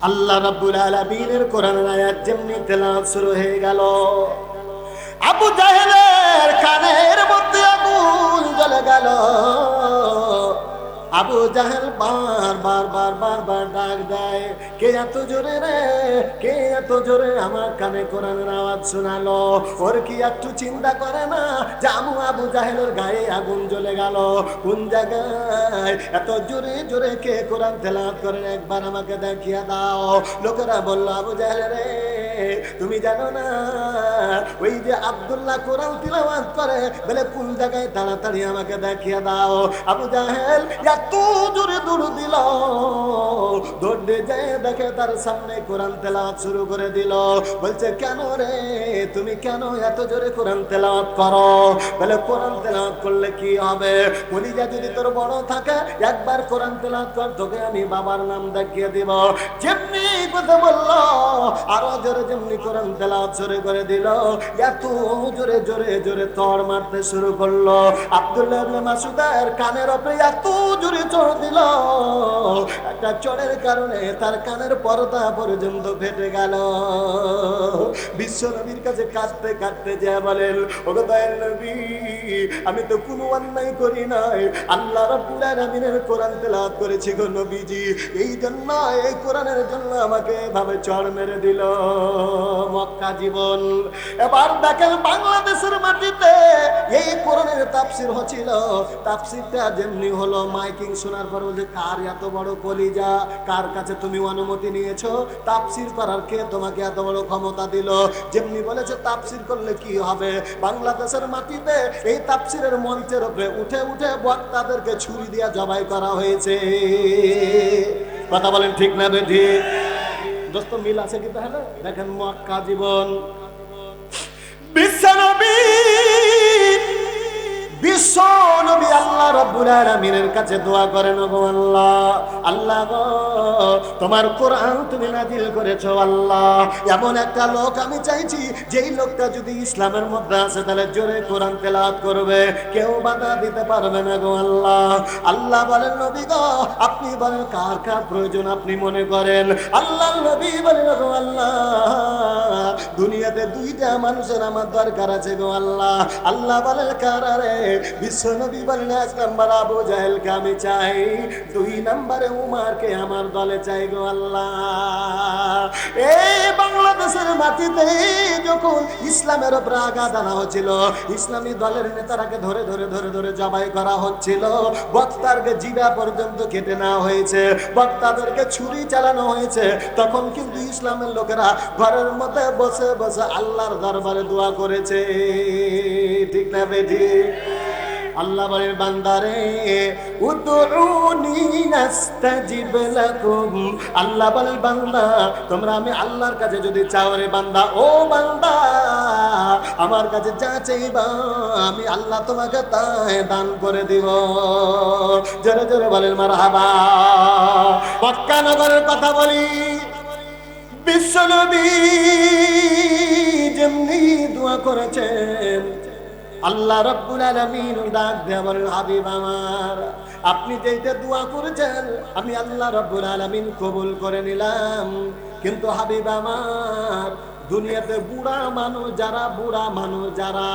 আল্লাহ রাব্বুল আলামিনের কোরআনের আয়াত যেমনি তেলাওয়াত শুরু হয়ে গেল, আবু জাহেলের কানের মধ্যে আগুন জ্বলে গেল। আবু জাহেল বারবার ডাক দেয়, কে এত জোরে রে, কে এত জোরে আমার কানে কোরআনের আওয়াজ শোনালো। ওর কি একটু চিন্তা করে না যে আবু জাহেলের গায়ে আগুন জ্বলে গেল? কোন জায়গায় এত জোরে জোরে কে কোরআন তেলাওয়াত করে একবার আমাকে দেখিয়ে দাও। লোকেরা বলল, আবু জাহেল রে, তুমি জানো না ওই যে আব্দুল্লাহ কোরআন তিলাওয়াত করে, বলে কোন জায়গায় তাড়াতাড়ি আমাকে দেখিয়ে দাও। আবু জাহেল এত জোরে দৌড় দিল, দৌড়ে যায় দেখে তার সামনে কোরআন তেলাওয়াত শুরু করে দিল। বলছে, কেন রে, তুমি কেন এত জোরে কোরআন তেলাওয়াত করো? বলে, কোরআন তেলাওয়াত করলে কি হবে? কলিজা যদি তোর বড় থাকে একবার কোরআন তেলাওয়াত কর, তোকে আমি বাবার নাম দেখিয়ে দিব। যেমনি কথা বললো আরো জোরে, যেমনি কোরআন তেলাওয়াত শুরু করে দিল, এত জোরে জোরে জোরে তর মারতে শুরু করলো। আব্দুল্লাহ ইবনে মাসউদের কানের উপরে এত জোরে চড় দিল, একটা চড়ের কারণে তার কানের পর্দা পর্যন্ত ফেটে গেল। বিশ্ব নবীর কাছে কাঁদতে কাঁদতে যা বলেন, ওগো দয়াল নবী, আমি তো কোনো অন্যায় করি নাই, আল্লাহ রাব্বুল আলামিনের কোরআন তেলাওয়াত করেছি গো নবীজি, এই জন্য এই কোরআনের জন্য আমাকে এভাবে চড় মেরে দিল। মক্কা জীবন। এবার দেখেন বাংলাদেশের মাটিতে এই কোরআনের তাফসীর হচ্ছিল। তাফসীরটা যেমনি হলো, মাইকিং শোনার পর বলছে, কার এত বড় কলিজা, কার কাছে তুমি অনুমতি নিয়েছো তাফসীর করার? কে তোমাকে এত বড় ক্ষমতা দিল? যেমনি বলেছে তাফসীর করলে কি হবে, বাংলাদেশের মাটিতে এই তাফসীরের মঞ্চের উপরে উঠে উঠে বক্তাদেরকে ছুরি দিয়ে জবাই করা হয়েছে। কথা বলেন ঠিক না বেঠিক? দোস্ত মিল আছে কি তাহলে? দেখেন মক্কা জীবন। বিশ্ব নবী আল্লাহ রাব্বুল আলামিনের কাছে দোয়া করেন, গো আল্লাহ, আল্লাহ গো, তোমার কোরআন তুমি নাজিল করেছো আল্লাহ, এমন একটা লোক আমি চাইছি যেই লোকটা যদি ইসলামের মধ্যে আছে তাহলে জোরে কোরআন তেলাওয়াত করবে, কেউ বাধা দিতে পারবে না গো আল্লাহ। আল্লাহ বলেন, নবী গো, আপনি বলেন কার কার প্রয়োজন আপনি মনে করেন? আল্লাহ নবী বলেন, গো আল্লাহ, দুনিয়াতে দুইটা মানুষের আমার দরকার আছে গো আল্লাহ। আল্লাহ বলেন, কারা রে? বিশ্ব নবী বলেন, 1 নাম্বার আবু জাহেলকে আমি চাই, 2 নম্বরে উমারকে আমার দলে চাই গো আল্লাহ। এই বাংলাদেশের মাটিতে যখন ইসলামের উপর আঘাত আনা হচ্ছিল, ইসলামী দলের নেতারাকে ধরে ধরে ধরে ধরে জবাই করা হচ্ছিল, বক্তারকে জিভা পর্যন্ত কেটে নেওয়া হয়েছে, বক্তাদেরকে ছুরি চালানো হয়েছে, তখন কিন্তু ইসলামের লোকেরা ঘরের মধ্যে বসে বসে আল্লাহর দরবারে দোয়া করেছে। ঠিক না বেঠিক? আল্লাহ বলেন, বান্দারে উদউনি নাস্তাজিব লাকুম, আল্লাহ বলেন, বান্দা তোমরা আমি আল্লাহর কাছে যদি চাও রে বান্দা, ও বান্দা আমার কাছে যা চাইবা আমি আল্লাহ তোমাকে তাই দান করে দিব। জোরে জোরে বলেন মারহাবা। মক্কা নগরের কথা বলি, বিশ্বনবী যেমনি দোয়া করেছেন, আল্লাহ রাব্বুল আলামিন ডাক দিয়ে বলেন, হাবিব আমার, আপনি যেইটা দোয়া করেছেন আমি আল্লাহ রাব্বুল আলামিন কবুল করে নিলাম, কিন্তু হাবিব আমার, দুনিয়াতে বুড়া মানুষ যারা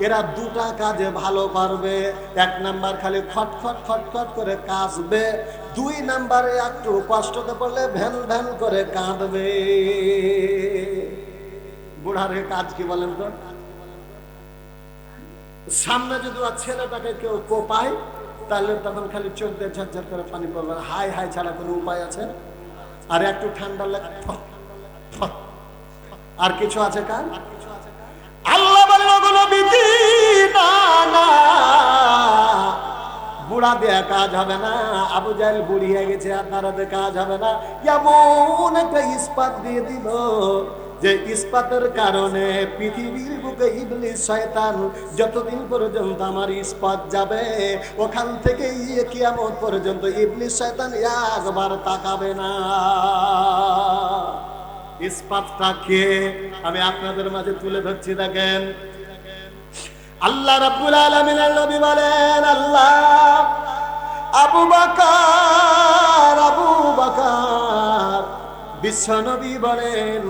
এরা 2টা কাজে ভালো পারবে। 1 নাম্বার খালি খটখট খটখট করে কাশবে, 2 নাম্বারে একটু কষ্টতে পড়লে ভ্যান ভ্যান করে কাঁদবে। বুড়ার কাজ কি বলেন তো? সামনে যদি ছেলেটাকে কেউ কোপায় তাহলে তখন খালি চোখ দিয়ে ঝরঝর করে পানি পড়বে, হাই হাই ছাড়া কোনো উপায় আছে? আর একটু ঠান্ডা লাগে, আর কিছু আছে কার? আল্লাহ বলেন, না না, বুড়া দিয়ে কাজ হবে না, আবু জাহেল বুড়ি হয়ে গেছে, আপনারা কাজ হবে না। এমন একটা ইস্পাত দিয়ে দিল যে ইস্পাতের কারণে পৃথিবীর বুকে ইবলিস শয়তান যতদিন পর্যন্ত আমার ইস্পাত যাবে, ওখান থেকে কিয়ামত পর্যন্ত ইবলিস শয়তান একবার তাকাবে না। ইস্পাতটা কে আমি আপনাদের মাঝে তুলে ধরছি, দেখেন। আল্লাহ রাব্বুল আলামিনের নবী বলেন, আল্লাহ আবু বকর বিশ্বনবী বলেন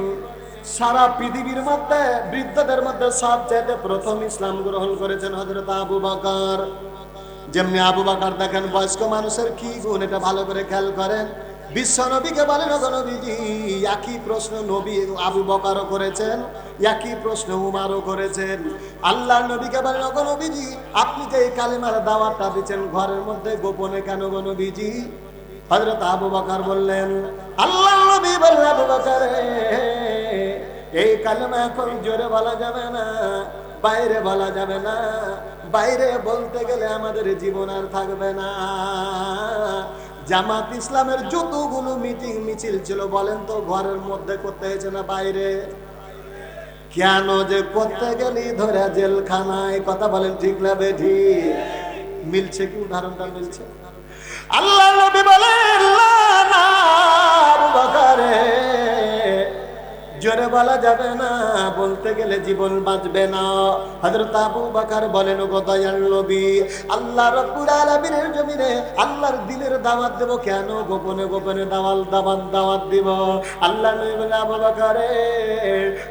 সারা পৃথিবীর মধ্যে বৃদ্ধদের মধ্যে সবচেয়ে প্রথম ইসলাম গ্রহণ করেছেন হযরত আবু বকর। যেমনি আবু বকর দেখেন বয়স্ক মানুষের কি গুণ, এটা ভালো করে খেয়াল করেন। বিশ্ব নবীকে বলেন ওগো নবীজি, একই প্রশ্ন নবী আবু বকরও করেছেন, একই প্রশ্ন উমারও করেছেন। আল্লাহর নবীকে বলেন ওগো নবীজি, আপনি যে এই কালেমার দাওয়াতটা দিচ্ছেন ঘরের মধ্যে গোপনে কেন গো নবীজি? হযরত আবু বকর বললেন, আল্লাহর নবী বললেন আবু বকর এই কালেমা এখন জোরে বলা যাবে না, বাইরে বলা যাবে না, বাইরে বলতে গেলে আমাদের জীবন আর থাকবে না। জামাত ইসলামের যতগুলো মিটিং মিছিল ছিল বলেন তো ঘরের মধ্যে করতে হয়েছে না বাইরে? কেন যে করতে গেলি ধরে জেলখানায়, কথা বলেন ঠিক না বেঠিক? মিলছে কি উদাহরণটা মিলছে? আল্লাহ নবী বলেন না আবু বকর জোরে বলা যাবে না, বলতে গেলে জীবন বাঁচবে না। হযরত আবু বকর বলেন ওগো দয়াল নবী, আল্লাহ রাব্বুল আলামিনের জমিনে আল্লাহর দ্বীনের দাওয়াত দেব কেন গোপনে গোপনে দাওয়াত দিব? আল্লাহ নবী বলে আবু বকর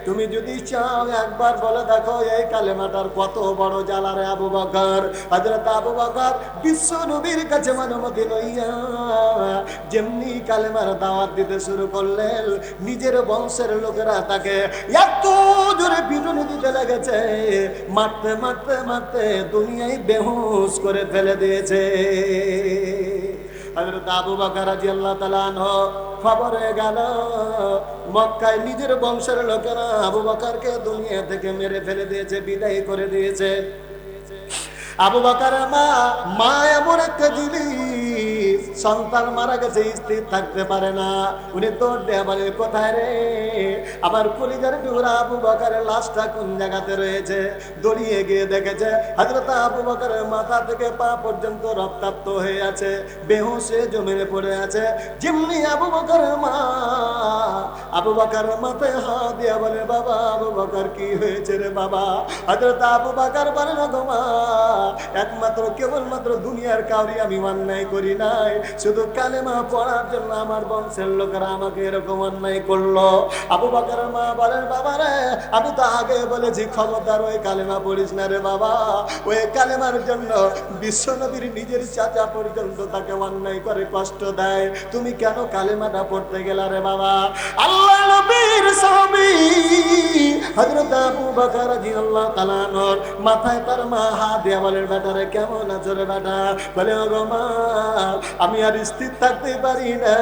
তুমি যদি চাও একবার বলে দেখো এই কালেমাটার কত বড় জ্বালা রে আবু বকর। হযরত আবু বকর বিশ্ব নবীর কাছে অনুমতি লইয়া যেমনি কালেমার দাওয়াত দিতে শুরু করলেন, নিজের বংশের লোকেরা তাকে এত জোরে পিটুনি দিতে লেগেছে, মারতে মারতে মারতে দুনিয়ায় বেহুশ করে ফেলে দিয়েছে। হযরত আবু বকর রাদিয়াল্লাহু তাআলা আনহু খবর হয়ে গেল মক্কায় নিজের বংশের লোকেরা আবু বকরকে দুনিয়া থেকে মেরে ফেলে দিয়েছে, বিদায় করে দিয়েছে। আবু বকরের মা এমন একটা জিনিস, সন্তান মারা গেছে স্থির থাকতে পারে না, উনি দৌড় দেয়া বলে কোথায় রে আমার কলিজার টুকরা আবু বকরের লাশটা কোন জায়গাতে রয়েছে? দড়িয়ে গিয়ে দেখেছে হযরত আবু বকরের মাথা থেকে পা পর্যন্ত রক্তাক্ত হয়ে আছে, বেহুশে জমিনে পড়ে আছে। যেমনি আবু বকরের মা আবু বকরের মাথায় হাত দিয়া বলে বাবা আবু বকর কি হয়েছে রে বাবা? হযরত আবু বকর বলেন গো মা, একমাত্র কেবলমাত্র দুনিয়ার কাউরি আমি অন্যায় করি নাই, শুধু কালেমা পড়ার জন্য আমার বংশের লোকেরা আমাকে এরকম অন্যায় করলো। আবু বকরের মা বলেন বাবা রে আমি তো আগে বলেছি খবরদার ওই কালেমা পড়িস না রে বাবা, ওই কালেমার জন্য বিশ্ব নবীর নিজের চাচা পর্যন্ত তাকে অন্যায় করে কষ্ট দেয়, তুমি কেন কালেমাটা পড়তে গেলা রে বাবা? আল্লাহ নবীর সাহাবী হযরত আবু বকর রাদিয়াল্লাহু তাআলা আনহুর মাথায় তার মা হাত দিয়ে বলেন বেটা রে কেমন আছো রে বেটা? বলে ওগো মা আমি আর স্থির থাকতে পারি না,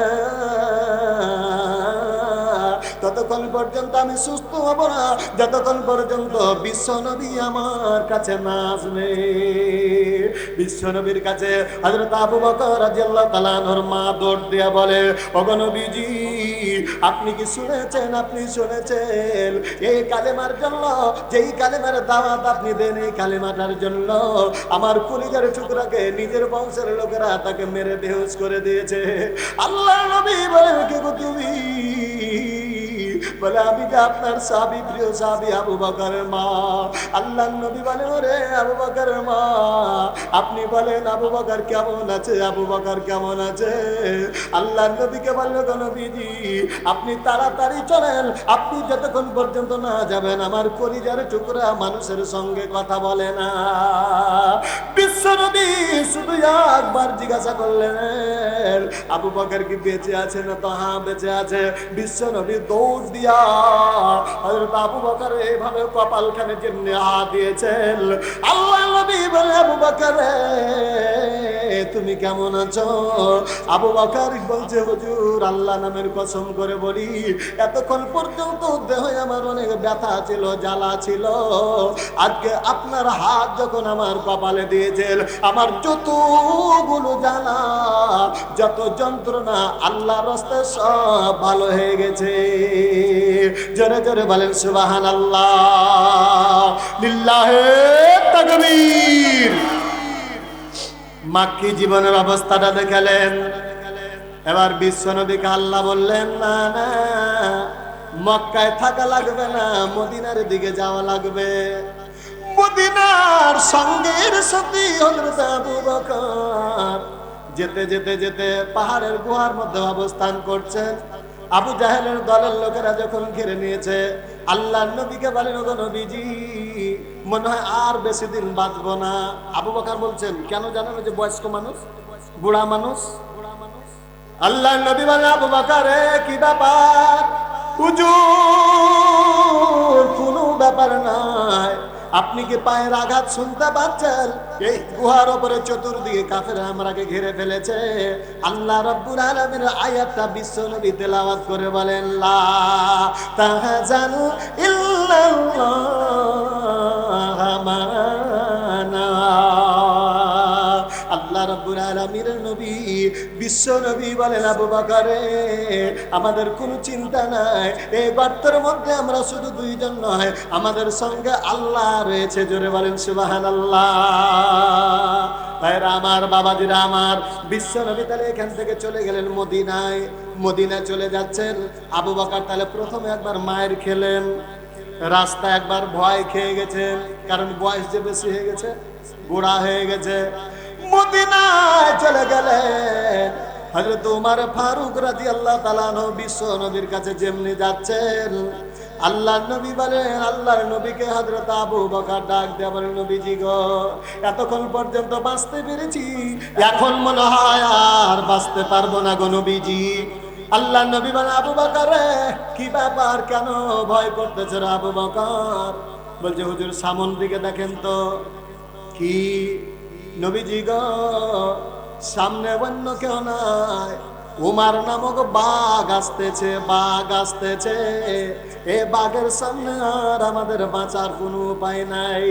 ততক্ষণ পর্যন্ত আমি সুস্থ হব না যতক্ষণ পর্যন্ত বিশ্ব নবী আমার কাছে না আসবে। বিশ্ব নবীর কাছে হযরত আবু বকর রাদিয়াল্লাহু তাআলা আনহুর মা দৌড় দিয়া বলে ওগো নবীজি আপনি কি শুনেছেন, আপনি শুনেছেন এই কালেমার জন্য, যেই কালেমার দাওয়াত আপনি দেন এই কালেমাটার জন্য আমার কলিজার টুকরাকে নিজের বংশের লোকেরা তাকে মেরে বেহুশ করে দিয়েছে। আল্লাহ নবী বলে কে গো তুমি? বলে আমি যে আপনার সাহাবী, প্রিয় সাহাবী আবু বকরের মা। আল্লাহর নবী বলে ওরে আবু বকরের মা আপনি বলেন আবু বকর কেমন আছে, আবু বকর কেমন আছে? আল্লাহর নবীকে বলল গো নবীজি আপনি তাড়াতাড়ি চলেন, আপনি যতক্ষণ পর্যন্ত না যাবেন আমার কলিজার টুকরা মানুষের সঙ্গে কথা বলে না। বিশ্ব নবী শুধু একবার জিজ্ঞাসা করলেন আবু বকর কি বেঁচে আছে? না তো হ্যাঁ বেঁচে আছে। বিশ্ব নবী দৌড় দিয়া হযরত আবু বকর এইভাবে কপালখানে যেমনি হাত দিয়েছেন, আল্লাহ নবী বলে আবু বকর তুমি কেমন আছো? আবু বকর বলছে হুজুর আল্লাহ নামের কসম করে বলি এতক্ষণ পর্যন্ত দেহে আমার অনেক ব্যথা ছিল, জ্বালা ছিল, আজকে আপনার হাত যখন আমার কপালে দিয়েছেন আমার যতগুলো জ্বালা যত যন্ত্রণা আল্লাহর রাস্তায় সব ভালো হয়ে গেছে। জোরে জোরে বলেন সুবহানাল্লাহ, লিল্লাহে তাকবীর। মাক্কি জীবনের অবস্থাটা দেখালেন। এবার বিশ্ব নবীকে আল্লাহ বললেন না না মক্কায় থাকা লাগবে না, মদিনার দিকে যাওয়া লাগবে। মদিনার সঙ্গের সাথে হযরত আবু বকর যেতে যেতে যেতে পাহাড়ের গুহার মধ্যে অবস্থান করছেন। আবু জাহেলের দলের লোকেরা যখন ঘিরে নিয়েছে, আল্লাহর নবীকে বলেন, ওগো নবীজি, মনে হয় আর বেশি দিন বাঁচবো না। আবু বকর বলছেন, কেন জানেন? যে বয়স্ক মানুষ, বুড়া মানুষ। আল্লাহর নবী বলেন, আবু বকর কি ব্যাপার? হুজুর, কোনো ব্যাপার নাই। আপনি কি পায়ের আঘাত শুনতে পাচ্ছেন? এই গুহার উপরে চতুর্দিকে কাফেররা আমরাকে ঘিরে ফেলেছে। আল্লাহ রাব্বুল আলামিনের আয়াতটা বিশ্ব নবী তেলাওয়াত করে বলেন, লা তাহজানু ইল্লাল্লাহ মানা। আল্লাহ রাব্বুল আলামিনের নবী বিশ্ব নবী বলেন, আবু বকর, আমাদের কোনো চিন্তা নাই। এই গর্তের মধ্যে আমরা শুধু দুইজন নয়, আমাদের সঙ্গে আল্লাহ রয়েছে। জোরে বলেন সুবহানাল্লাহ। ভাইরা আমার, বাবাজিরা আমার, বিশ্ব নবী তাহলে এখান থেকে চলে গেলেন মদিনায়। মদিনায় চলে যাচ্ছেন। আবু বকর তাহলে প্রথমে একবার মায়ের খেলেন, রাস্তা একবার ভয় খেয়ে গেছেন, কারণ বয়স যে বেশি হয়ে গেছে, বুড়া হয়ে গেছে। মদিনায় চলে গেলেন। হযরত ওমর ফারুক রাদিয়াল্লাহু তাআলা আনহু বিশ্ব নবীর কাছে যেমনি যাচ্ছেন, আল্লাহর নবী বলেন, আল্লাহর নবীকে হযরত আবু বকর ডাক দিয়ে বলেন, নবীজি গো, এতক্ষণ পর্যন্ত বাঁচতে পেরেছি, এখন মনে হয় আর বাঁচতে পারবো না গো নবীজি। আল্লাহর নবী বলেন, আবু বকর, কি ব্যাপার, কেন ভয় করতেছে রে আবু বকর? বলছে, হুজুর, সামন দিকে দেখেন তো। কি? নবীজি গো, সামনে অন্য কেউ নাই, উমার নামক বাঘ আসতেছে, বাঘ আসতেছে। এ বাঘের সামনে আর আমাদের বাঁচার কোনো উপায় নাই।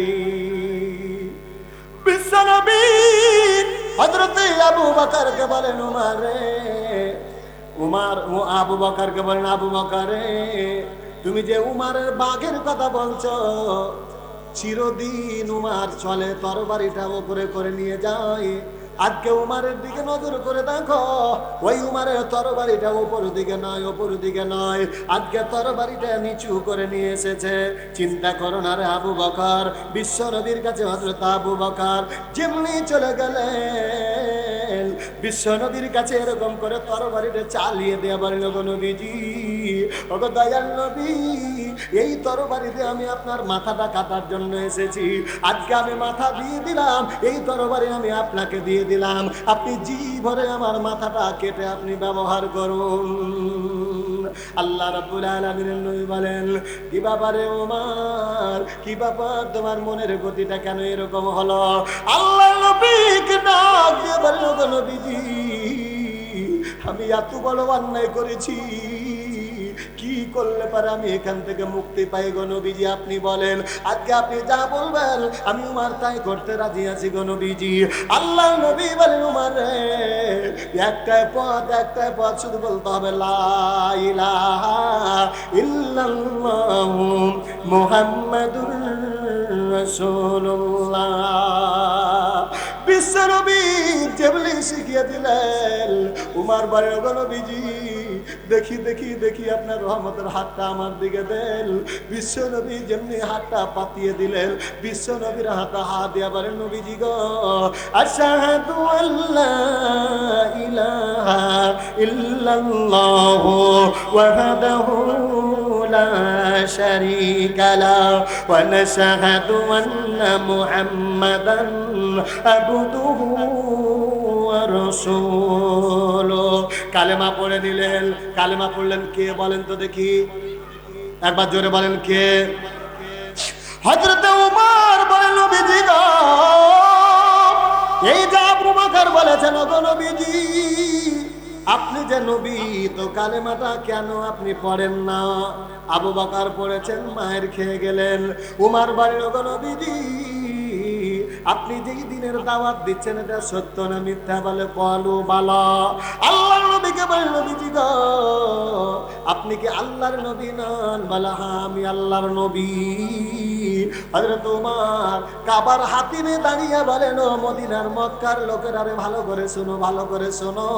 বিশ্বনবী হযরত আবু বকরকে বলেন, উমার রে, উমার ও আবু বকরকে বলেন, আবু বকর, তুমি যে উমারের বাঘের কথা বলছো, চিরদিন উমার চলে তরবারিটা উপরে করে নিয়ে যায়। আজকে উমারের দিকে নজর করে দেখো, ওই উমারের তরবারিটা উপর দিকে নয়, উপর দিকে নয়, আজকে তরবারিটা নিচু করে নিয়ে এসেছে। চিন্তা করো না রে আবু বকর। বিশ্ব নবীর কাছে হযরত আবু বকর যেমনি চলে গেলেন, বিশ্ব নবীর কাছে এরকম করে তরবারিটা চালিয়ে দেয়া বলেন, ওগো নবীজি, ওগো দয়াল নবী, এই তরবারিতে আমি আপনার মাথাটা কাটার জন্য এসেছি। আজকে আমি মাথা দিয়ে দিলাম, এই তরবারি আমি আপনাকে দিয়ে দিলাম, আপনি জি ভরে আমার মাথাটা কেটে আপনি ব্যবহার করুন। আল্লাহ রাব্বুল আলামিনের নবী বলেন, কি ব্যাপারে ওমর, কি ব্যাপার, তোমার মনের গতিটা কেন এরকম হলো? আল্লাহ নবীকে ডাক দিয়ে বলেন, ওগো নবীজি, আমি এত বড় অন্যায় করেছি, কি করলে পারে আমি এখান থেকে মুক্তি পাই গো নবীজি? আপনি বলেন, আজকে আপনি যা বলবেন আমি উমার তাই করতে রাজি আছি গো নবীজি। আল্লাহ নবী বলেন, উমার রে, একটাই পথ শুধু বলতে হবে, লা ইলাহা ইল্লাল্লাহু মুহাম্মাদুর রাসূলুল্লাহ। বিশ্ব নবী যেমনি শিখিয়ে দিলেন, উমার বলেন, ওগো নবীজি, দেখি দেখি দেখি আপনার রহমতের হাতটা আমার দিকে দেন। বিশ্ব নবী যেমনি হাতটা পাতিয়ে দিলেন, বিশ্ব নবীর হাতে হাত দিয়া বলেন, নবীজি গো, আশহাদু আল্লা ইলাহা ইল্লাল্লাহু ওয়াহদাহু লা শারীকা লাহু ওয়া নাশহাদু আন্না মুহাম্মাদান আবদুহু ওয়া রাসূলুহু। কালেমা পড়ে নিলেন। কালেমা পড়লেন কে বলেন তো দেখি, একবার জোরে বলেন কে? হযরত ওমর বলেন, নবীজি গো, এই যে আবু বকর বলেছেন, ওগো নবীজি, আপনি যে নবী, তো কালেমাটা কেন আপনি পড়েন না? আবু বকর পড়েছেন, মায়ের খেয়ে গেলেন। উমর বলেন, ওগো নবীজি, আপনি যেই দিনের দাওয়াত দিচ্ছেন এটা সত্য না মিথ্যা? বলে, বলো বালা। আল্লাহর নবীকে বলেন, নবীজি গো, আপনি আপনি কি আল্লাহর নবী নন? বলে হ্যাঁ আমি আল্লাহর নবী। হযরত ওমর কাবার হাতিমে দাঁড়িয়ে বলেন, ও মদিনার মক্কার লোকেরা রে, ভালো করে শোনো, ভালো করে শোনো,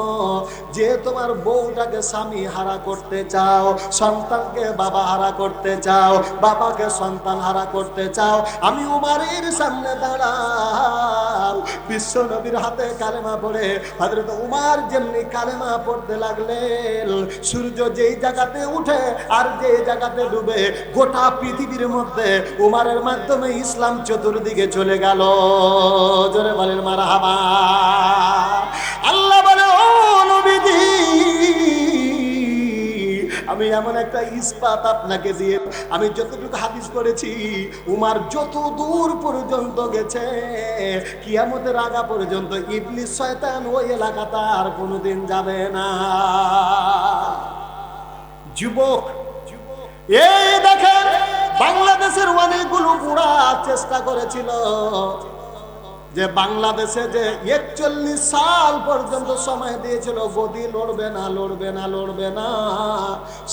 যে তোমার বউটাকে স্বামী হারা করতে চাও, সন্তানকে বাবা হারা করতে চাও, বাবাকে সন্তান হারা করতে চাও, আমি উমারের সামনে দাঁড়াও। বিশ্ব নবীর হাতে কালেমা পড়ে হযরত উমার যেমনি কালেমা পড়তে লাগলেন, সূর্য যেই জায়গাতে উঠে আর যেই জায়গাতে ডুবে, গোটা পৃথিবীর মধ্যে উমারের মাধ্যমে ইসলাম চতুর্দিকে চলে গেল। জোরে বলেন মারহাবা। আল্লাহ বলে, ও নবীজি, আমি এমন একটা ইস্পাত আপনাকে দিয়ে, আমি যতটুকু হাদিস করেছি, উমার যত দূর পর্যন্ত গেছে, কিয়ামতের আগা পর্যন্ত ইবলিস শয়তান ওই এলাকাতে আর কোনোদিন যাবে না। যুবক, এই দেখেন বাংলাদেশের অনেকগুলো বুড়া চেষ্টা করেছিল যে বাংলাদেশে যে 41 সাল পর্যন্ত সময় দিয়েছিল, গদি লড়বে না, লড়বে না, লড়বে না।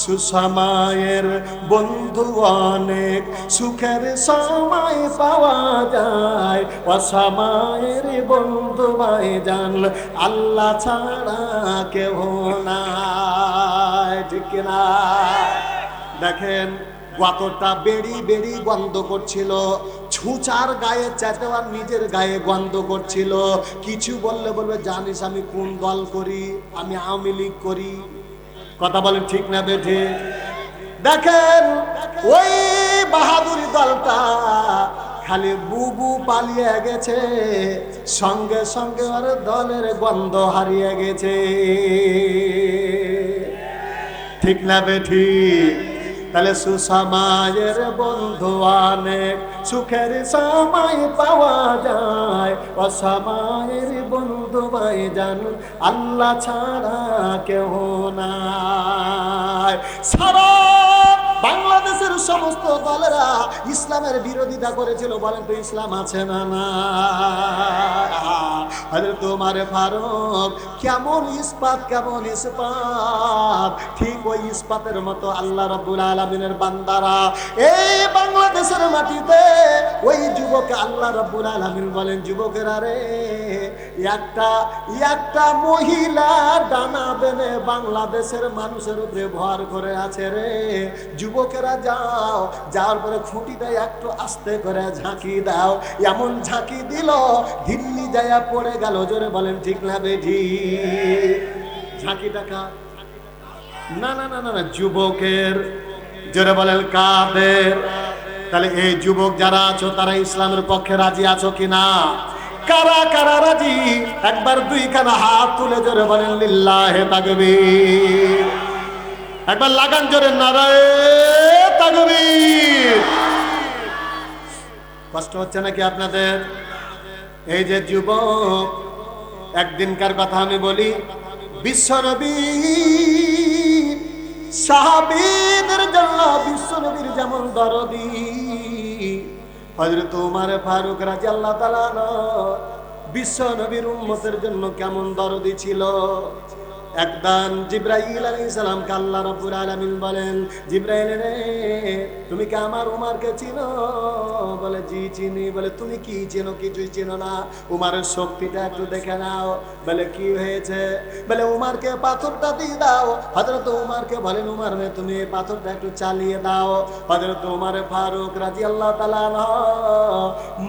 সুসময়ের বন্ধু অনেক, সুখের সময় পাওয়া যায়, অসময়ের বন্ধু ভাইজান আল্লাহ ছাড়া কেউ নাই। ঠিক না? দেখেন কতটা বেড়ি বেড়ি গন্ধ করছিল, ছুঁচার গায়ে চেটেওয়ার নিজের গায়ে গন্ধ করছিল। কিছু বললে বলবে, জানিস আমি কোন দল করি? আমি আওয়ামী লীগ করি। কথা বলেন ঠিক না বেঠে? দেখেন ওই বাহাদুরি দলটা খালি বুবু পালিয়ে গেছে, সঙ্গে সঙ্গে ওর দলের গন্ধ হারিয়ে গেছে। ঠিক না বেঠি? তাহলে সুসময়ের বন্ধু অনেক, সুখের সময় পাওয়া যায়, অসময়ের বন্ধু ভাইজান আল্লাহ ছাড়া কেউ নাই। সারা বাংলাদেশের সমস্ত দলেরা ইসলামের বিরোধিতা করেছিল। বলেন তো ইসলাম আছে না? না। হযরত ওমর ফারুক কেমন ইস্পাত, কেমন ইস্পাত, ঠিক ওই ইস্পাতের মতো আল্লাহ রাব্বুল আলামিনের বান্দারা এই বাংলাদেশের মাটিতে, ওই যুবক আল্লাহ রাব্বুল আলামিন বলেন, যুবকেরা রে, একটা মহিলা ডানা বেনে বাংলাদেশের মানুষের উপরে ভর করে আছে রে। যুবকেরা যাও, যাওয়ার পরে খুঁটিটা একটু আস্তে করে ঝাঁকি দাও। এমন ঝাঁকি দিল দিল্লি যায়া পড়ে গেল। জোরে বলেন ঠিক না বেঠি? ঝাঁকিটা কার? না না না না, যুবকের। জোরে বলেন কাদের? তাহলে এই যুবক যারা আছো, তারা ইসলামের পক্ষে রাজি আছো কিনা? কারা কারা রাজি? একবার দুইখানা হাত তুলে জোরে বলেন লিল্লাহে তাকবীর। একবার লাগান জোরে নারায়ে তাকবীর। কষ্ট হচ্ছে নাকি আপনাদের? এই যে যুবক, একদিনকার কথা আমি বলি, বিশ্বনবী সাহাবীদের জন্য বিশ্বনবীর যেমন দরদি, হযরত ওমর ফারুক রাদিয়াল্লাহু তাআলা আনহু বিশ্বনবীর উম্মতের জন্য কেমন দরদি ছিল। একদিন জিবরাইল আলাইহিস সালামকে আল্লাহ রাব্বুল আলামিন বলেন, জিবরাইল রে, তুমি কি আমার উমারকে চিনো? বলে জি চিনি। বলে তুমি কি চিনো? কিছুই চিনো না। উমারের শক্তিটা একটু দেখে নাও। বলে কি হয়েছে? বলে উমারকে পাথরটা দিয়ে দাও। হযরত উমারকে বলেন, উমার রে, তুমি এই পাথরটা একটু চালিয়ে দাও। হযরত উমার ফারুক রাদিয়াল্লাহু তাআলা আনহু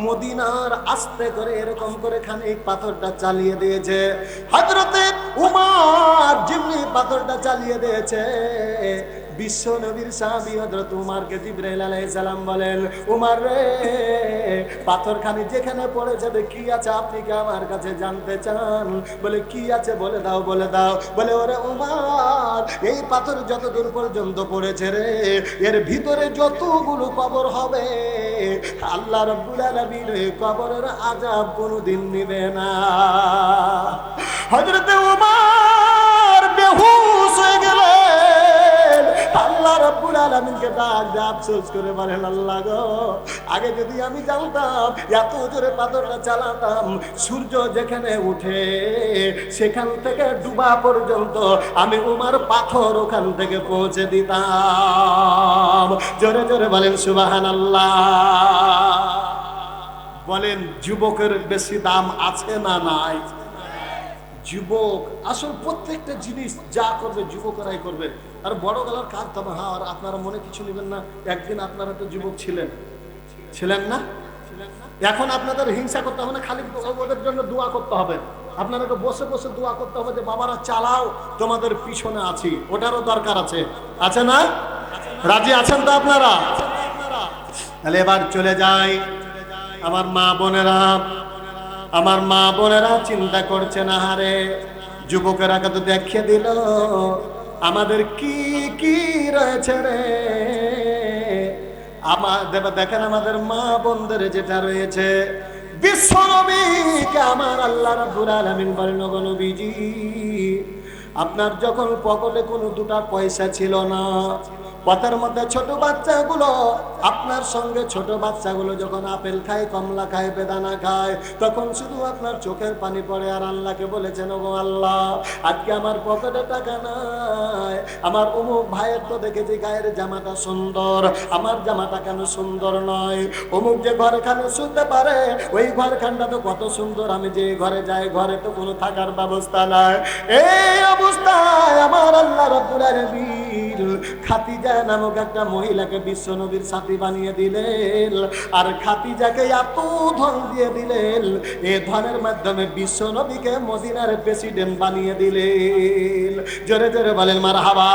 মদিনার আস্তে করে এরকম করে খানিক পাথরটা চালিয়ে দিয়েছে। হযরতে উমার যেমনি পাথরটা চালিয়ে দিয়েছে, বিশ্ব নবীর সাহাবী হযরত উমারকে জিবরাইল আলাইহিস সালাম বলেন, উমার রে, পাথরখানি যেখানে পড়েছে কি আছে আপনি কি আমার কাছে জানতে চান? বলে কি আছে বলে দাও, বলে দাও। বলে ওরে উমার, এই পাথর যত দূর পর্যন্ত পড়েছে রে, এর ভিতরে যতগুলো কবর হবে, আল্লাহ রাব্বুল আলামিন কবরের আযাব কোনোদিন নিবে না। হযরত উমার বেহুশ হয়ে গেলেন। আল্লাহ রাব্বুল আলামিনকে ডাক দিয়ে আফসোস করে বলেন, আল্লাহ গো, আগে যদি আমি জানতাম এত জোরে পাথরটা চালাতাম, সূর্য যেখানে উঠে সেখান থেকে ডুবা পর্যন্ত আমি উমার পাথর ওখান থেকে পৌঁছে দিতাম। জোরে জোরে বলেন সুবহানাল্লাহ। বলেন যুবকের বেশি দাম আছে না নাই? যুবক আসল প্রত্যেকটা জিনিস যা করবে যুবকরাই করবে। আর বড় গলার কাজ তবে হ্যাঁ, আর আপনারা মনে কিছু নেবেন না, একদিন আপনারা তো যুবক ছিলেন, ছিলেন না? এখন আপনাদের হিংসা করতে হবে না, খালি ওদের জন্য দোয়া করতে হবে। আপনাদেরকে বসে বসে দোয়া করতে হবে যে বাবারা চালাও, তোমাদের পিছনে আছি, ওটারও দরকার আছে, আছে না? রাজি আছেন তো আপনারা? তাহলে এবার চলে যাই। আমার মা বোনেরা, আমার মা বোনেরা চিন্তা করছে না, হারে যুবকেরা কত দেখিয়ে দিল আমাদের কি কি রয়েছে রে। আমাদের দেখেন, আমাদের মা বোনদের যেটা রয়েছে, বিশ্বনবীকে আমার আল্লাহ রাব্বুল আলামিন বলেন, ওগো নবীজি, আপনার যখন পকেটে কোনো দুটা পয়সা ছিল না, পথের মধ্যে ছোট বাচ্চাগুলো, আপনার সঙ্গে ছোট বাচ্চাগুলো যখন আপেল খায়, কমলা খায়, বেদানা খায়, তখন শুধু আপনার চোখের পানি পড়ে আর আল্লাহকে বলেছেন, ওগো আল্লাহ, আজকে আমার পকেটে টাকা নাই, আমার অমুক ভাইয়ের তো দেখেছি গায়ের জামাটা সুন্দর, আমার জামাটা কেন সুন্দর নয়? অমুক যে ঘরখানে শুতে পারে, ওই ঘরখানটা তো কত সুন্দর, আমি যে ঘরে যাই, ঘরে তো কোনো থাকার ব্যবস্থা নাই। এই অবস্থায় আমার আল্লাহ রাব্বুল আলামিন খাদিজা নামক একটা মহিলাকে বিশ্ব নবীর সাথী বানিয়ে দিলেন, আর খাদিজাকে এত ধন দিয়ে দিলেন, এই ধনের মাধ্যমে বিশ্ব নবীকে মদিনার প্রেসিডেন্ট বানিয়ে দিলেন। জোরে জোরে বলেন মারহাবা।